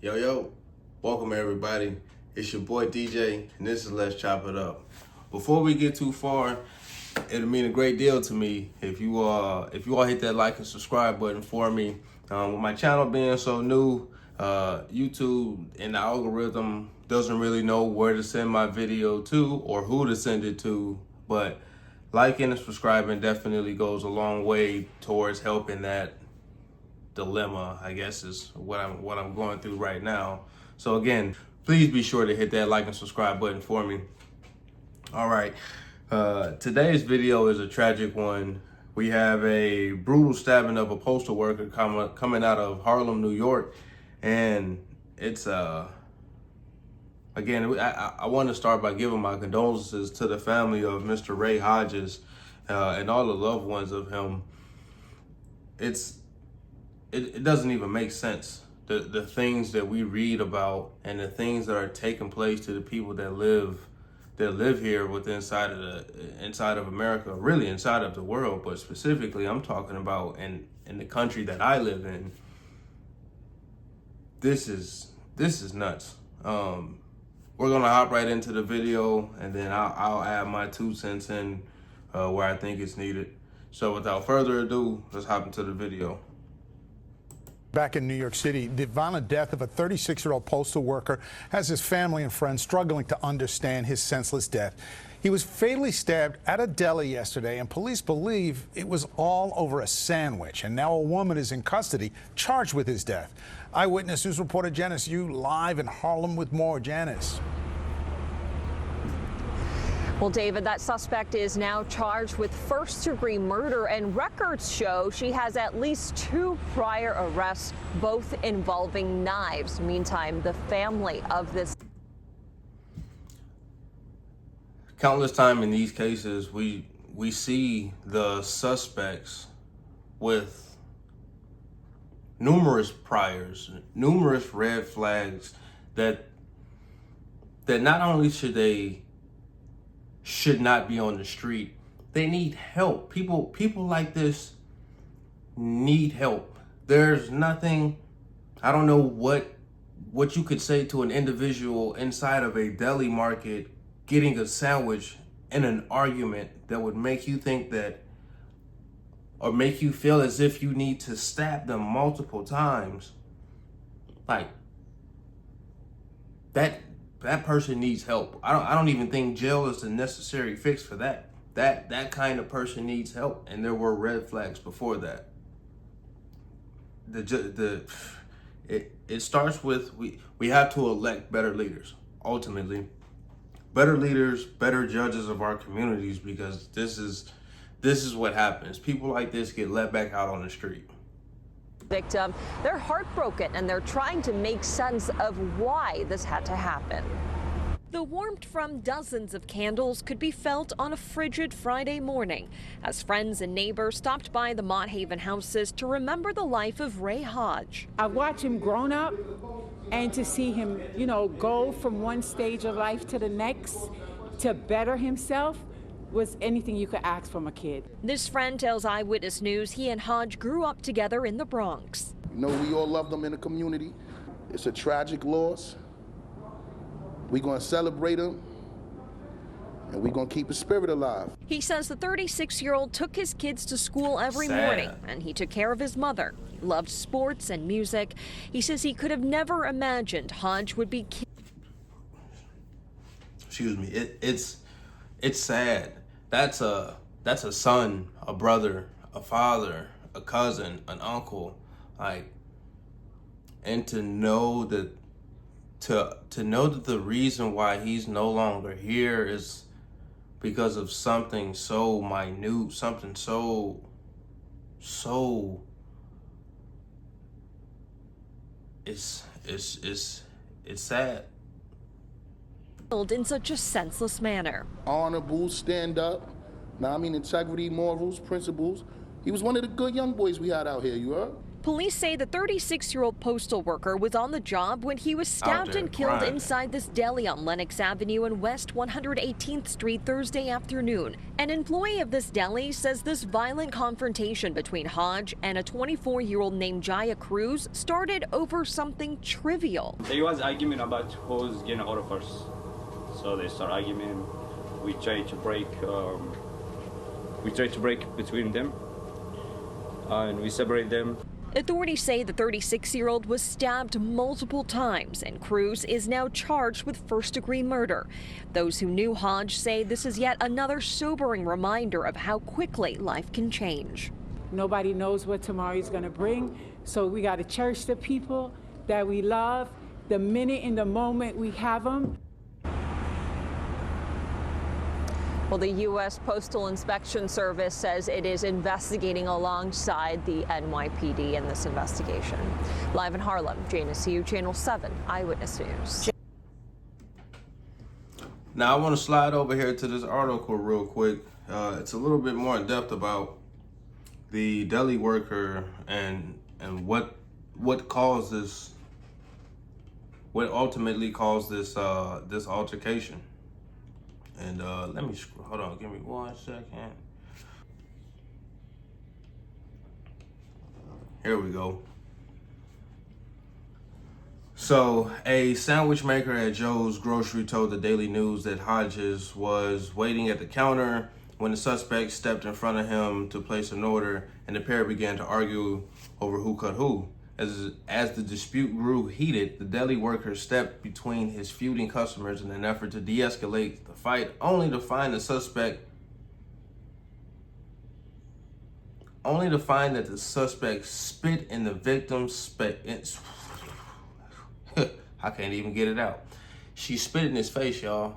Yo, welcome everybody. It's your boy DJ, and this is Let's Chop It Up. Before we get too far, it'll mean a great deal to me if you all hit that like and subscribe button for me. With my channel being so new, YouTube and the algorithm doesn't really know where to send my video to or who to send it to, but liking and subscribing definitely goes a long way towards helping that dilemma, I guess, is what I'm going through right now. So again, please be sure to hit that like and subscribe button for me. All right, today's video is a tragic one. We have a brutal stabbing of a postal worker coming out of Harlem, New York, and it's again, I want to start by giving my condolences to the family of Mr. Ray Hodges and all the loved ones of him. It doesn't even make sense. The things that we read about and the things that are taking place to the people that live here inside of America, really inside of the world, but specifically I'm talking about in the country that I live in. This is nuts. We're gonna hop right into the video, and then I'll add my 2 cents in where I think it's needed. So without further ado, let's hop into the video. Back in New York City, the violent death of a 36-year-old postal worker has his family and friends struggling to understand his senseless death. He was fatally stabbed at a deli yesterday, and police believe it was all over a sandwich. And now a woman is in custody, charged with his death. Eyewitness News reporter Janice Yu live in Harlem with more. Janice. Well, David, that suspect is now charged with first-degree murder, and records show she has at least 2 prior arrests, both involving knives. Meantime, the family of this... Countless time in these cases, we see the suspects with numerous priors, numerous red flags that not only should not be on the street, they need help. People like this need help. There's nothing, I don't know what you could say to an individual inside of a deli market getting a sandwich in an argument that would make you think that, or make you feel as if you need to stab them multiple times. Like, that person needs help. I don't even think jail is the necessary fix for that. That kind of person needs help, and there were red flags before that. It starts with we have to elect better leaders. Ultimately, better leaders, better judges of our communities, because this is what happens. People like this get let back out on the street. Victim, they're heartbroken, and they're trying to make sense of why this had to happen. The warmth from dozens of candles could be felt on a frigid Friday morning as friends and neighbors stopped by the Mott Haven houses to remember the life of Ray Hodge. I watched him grown up, and to see him, go from one stage of life to the next to better himself was anything you could ask from a kid. This friend tells Eyewitness News he and Hodge grew up together in the Bronx. We all love them in the community. It's a tragic loss. We're going to celebrate him, and we're going to keep his spirit alive. He says the 36-year-old took his kids to school every morning, and he took care of his mother. He loved sports and music. He says he could have never imagined Hodge would be killed. Excuse me. It's sad. That's a son, a brother, a father, a cousin, an uncle, and to know that the reason why he's no longer here is because of something so minute, something so it's sad. In such a senseless manner. Honorable, stand up. Integrity, morals, principles. He was one of the good young boys we had out here, you heard? Police say the 36-year-old postal worker was on the job when he was stabbed and killed inside this deli on Lenox Avenue and West 118th Street Thursday afternoon. An employee of this deli says this violent confrontation between Hodge and a 24-year-old named Jaya Cruz started over something trivial. There was argument about who's getting order first. So they start arguing. We try to break between them, and we separate them. Authorities say the 36-year-old was stabbed multiple times, and Cruz is now charged with first-degree murder. Those who knew Hodge say this is yet another sobering reminder of how quickly life can change. Nobody knows what tomorrow is going to bring, so we got to cherish the people that we love, the minute and the moment we have them. Well, the U.S. Postal Inspection Service says it is investigating alongside the NYPD in this investigation. Live in Harlem, Jane Asiu, Channel 7 Eyewitness News. Now I want to slide over here to this article real quick. It's a little bit more in depth about the deli worker and what caused this, what ultimately caused this this altercation. And let me hold on, give me 1 second. Here we go. So, a sandwich maker at Joe's Grocery told the Daily News that Hodges was waiting at the counter when the suspect stepped in front of him to place an order, and the pair began to argue over who cut who. As the dispute grew heated, the deli worker stepped between his feuding customers in an effort to de-escalate the fight, only to find that the suspect spit in the victim's I can't even get it out. She spit in his face, y'all.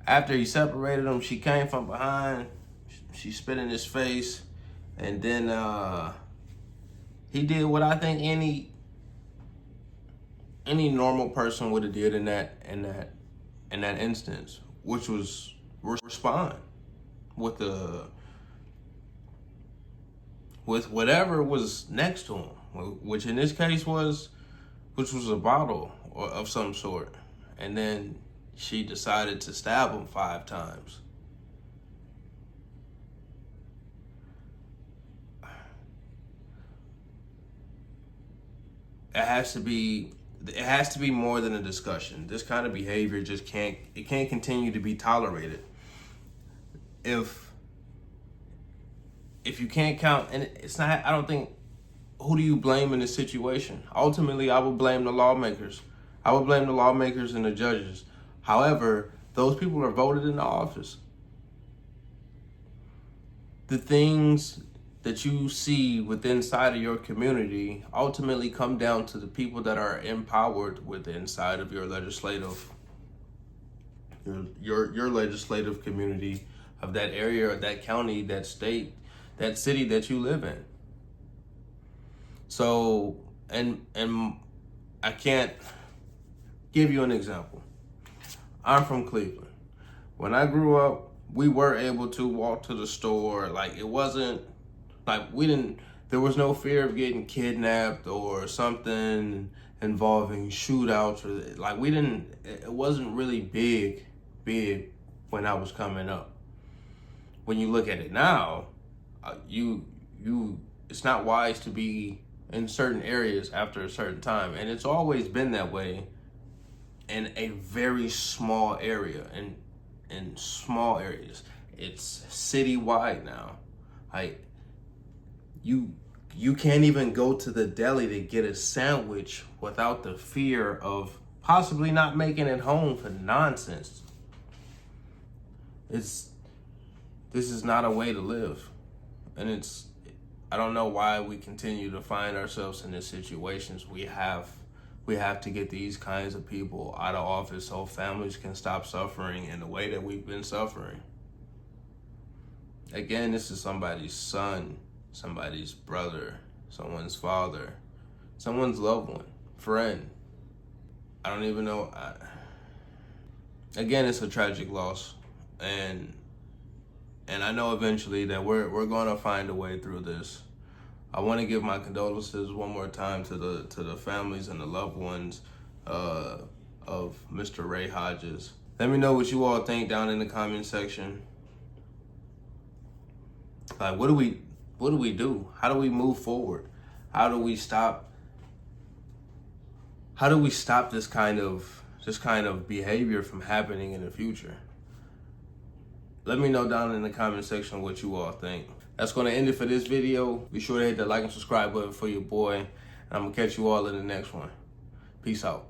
After he separated them, she came from behind. She spit in his face, and then he did what I think any normal person would have did in that instance, which was respond with whatever was next to him, which in this case was a bottle of some sort, and then she decided to stab him 5 times. It has to be more than a discussion. This kind of behavior just can't continue to be tolerated. If you can't count, and it's not, I don't think, who do you blame in this situation? Ultimately, I would blame the lawmakers. I would blame the lawmakers and the judges. However, those people are voted into office. The things that you see within inside of your community ultimately come down to the people that are empowered within inside of your legislative community of that area, or that county, that state, that city that you live in. So, and I can't give you an example. I'm from Cleveland. When I grew up, we were able to walk to the store. Like, it wasn't like there was no fear of getting kidnapped or something involving shootouts, or like it wasn't really big when I was coming up. When you look at it now, it's not wise to be in certain areas after a certain time, and it's always been that way in a very small area, in small areas. It's citywide now. Like, you can't even go to the deli to get a sandwich without the fear of possibly not making it home for nonsense. This is not a way to live. And I don't know why we continue to find ourselves in these situations. We have to get these kinds of people out of office so families can stop suffering in the way that we've been suffering. Again, this is somebody's son, somebody's brother, someone's father, someone's loved one, friend. I don't even know. Again, it's a tragic loss, and And I know eventually that we're gonna find a way through this. I want to give my condolences one more time to the families and the loved ones of Mr. Ray Hodges. Let me know what you all think down in the comment section. Like, what do we do? How do we move forward? How do we stop this kind of behavior from happening in the future? Let me know down in the comment section what you all think. That's going to end it for this video. Be sure to hit that like and subscribe button for your boy. And I'm going to catch you all in the next one. Peace out.